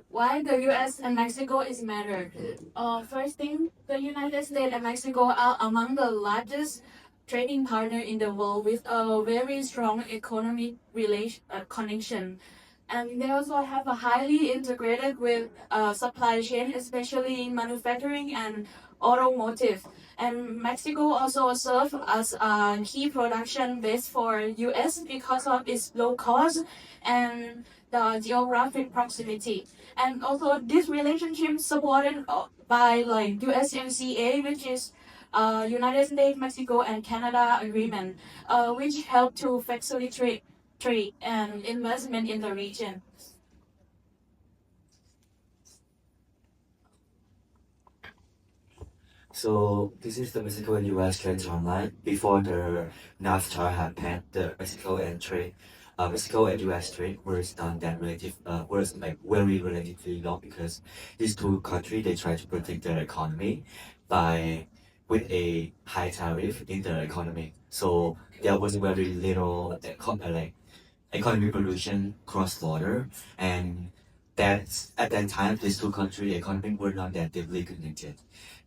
Why the U.S. and Mexico is matter? First thing, the United States and Mexico are among the largest trading partner in the world with a very strong economic relation connection. And they also have a highly integrated with supply chain, especially in manufacturing and automotive. And Mexico also serves as a key production base for U.S. because of its low cost and the geographic proximity. And also this relationship supported by like USMCA, which is United States, Mexico, and Canada agreement, which help to facilitate trade and investment in the region. So this is the Mexico and US trade timeline. Before the NAFTA happened, the Mexico and US trade was done that was like very relatively low because these two countries they try to protect their economy by with a high tariff in their economy. So there was very little like economic pollution cross border, and that's at that time these two countries' economy were not that deeply connected.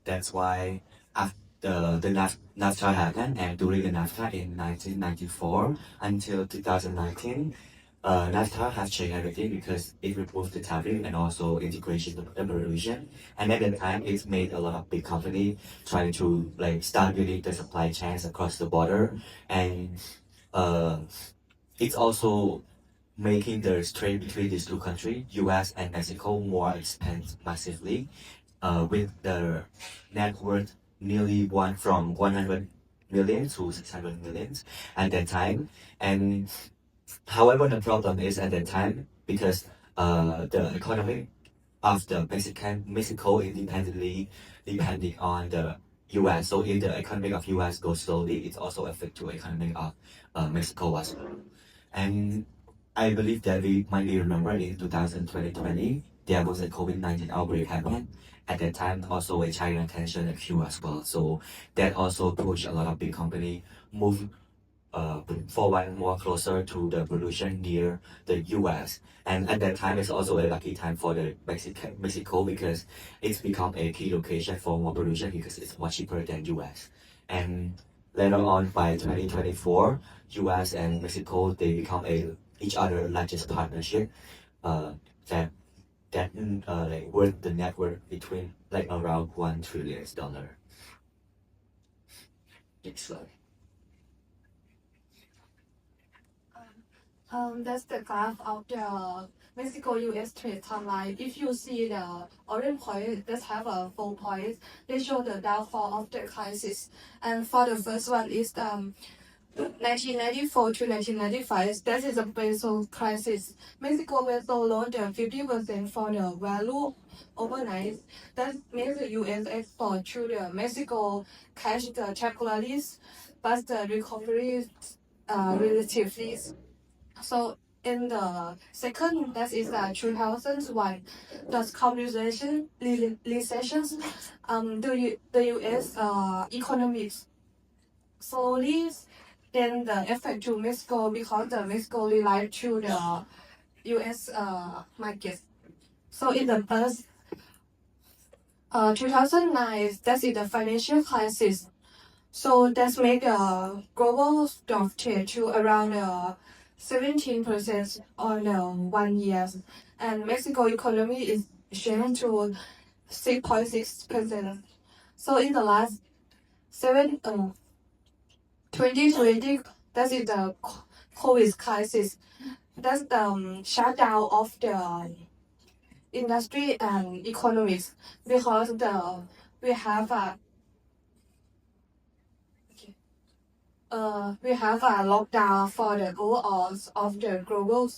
That's why after NAFTA happened, and during the NAFTA in 1994 until 2019, NAFTA has changed everything because it removed the tariff and also integration of the pollution. And at that time, it made a lot of big companies trying to like start building the supply chains across the border, and uh, it's also making the trade between these two countries, US and Mexico, more expand massively, with the net worth nearly one from 100 million to 600 millions at that time. And however, the problem is at that time because the economy of the Mexico independently depending on the US. So if the economy of US goes slowly, it also affect to economy of Mexico as well. And I believe that we might be remembered in 2020, there was a COVID-19 outbreak happened. At that time, also a China tension occurred as well. So that also pushed a lot of big company move forward more closer to the pollution near the US. And at that time, it's also a lucky time for the Mexico because it's become a key location for more pollution because it's much cheaper than US. And later on by 2024, US and Mexico, they become each other largest partnership uh, that like worth the network between like around $1 trillion. Next slide. That's the graph of the Mexico-US trade timeline. If you see the orange point that have a 4 points, they show the downfall of the crisis. And for the first one is 1994 to 1995. That is a peso crisis. Mexico peso lost 50% for the value overnight. That makes the U.S. export to the Mexico cash the temporarily, but the recovery is relatively. So in the second, that is 2001, the communication recessions, the U.S. Economics slowly, then the effect to Mexico because the Mexico rely to the U.S. Market. So in the first 2009, that is the financial crisis. So that's make the global stock trade to around 17% on 1 year, and Mexico economy is shrunk to 6.6%. So in the last 2020, that is the COVID crisis. That's the shutdown of the industry and economics because we have a we have a lockdown for the overall of the global.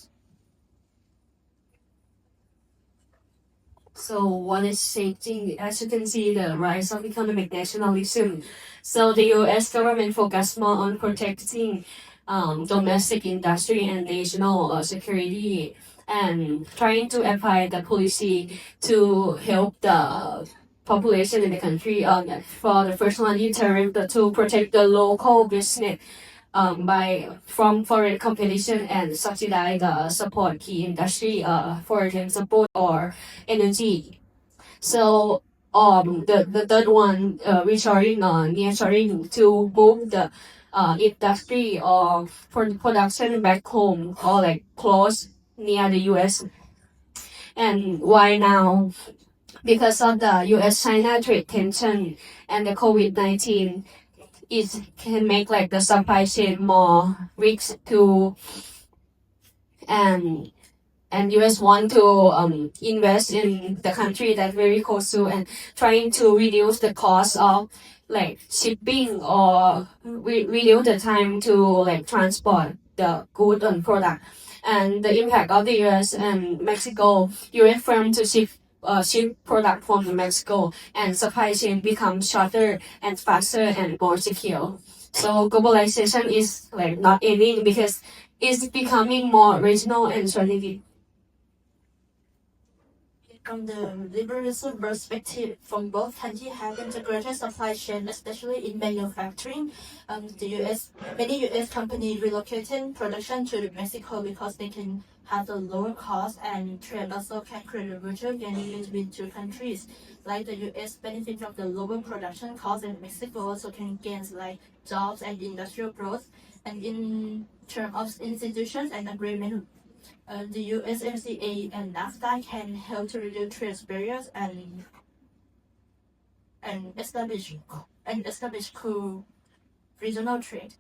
So one is safety, as you can see, the rise of economic nationalism. So the U.S. government focused more on protecting domestic industry and national security, and trying to apply the policy to help the population in the country. For the first one, you term to protect the local business by from foreign competition and subsidize support key industry for transport or energy. So the third one, reshoring nearshoring to move the industry of for production back home or like close near the US. And why now? Because of the US-China trade tension and the COVID-19, it can make like the supply chain more risks to and US want to invest in the country that very close to and trying to reduce the cost of like shipping or reduce the time to like transport the good and product. And the impact of the US and Mexico, US firm to ship product from Mexico and supply chain becomes shorter and faster and more secure. So globalization is like not ending because it's becoming more regional and strategic. From the liberalism perspective, from both countries have integrated supply chain, especially in manufacturing. Many U.S. companies relocating production to Mexico because they can have a lower cost, and trade also can create a virtual gain between two countries. Like the U.S. benefit from the lower production cost, and Mexico also can gain like jobs and industrial growth. And in terms of institutions and agreement, the USMCA and NAFTA can help to reduce trade barriers and establish cool regional trade.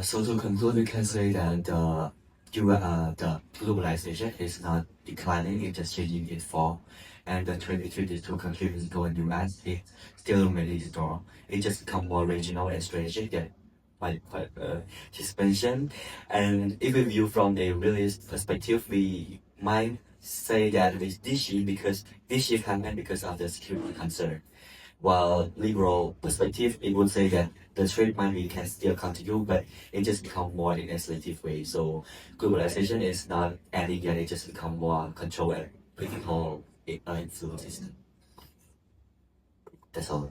So to conclude, we can say that the globalization is not declining; it's just changing its form. And the trade between these two countries, Mexico and US, is still remains strong. It just become more regional and strategic than what just mentioned. And if we view from a realist perspective, we might say that it's this shift because this shift happened because of the security concern. While liberal perspective, it would say that the trade might be can still continue, but it just become more in a selective way. So globalization is not ending yet; it just become more control and political influence system. That's all.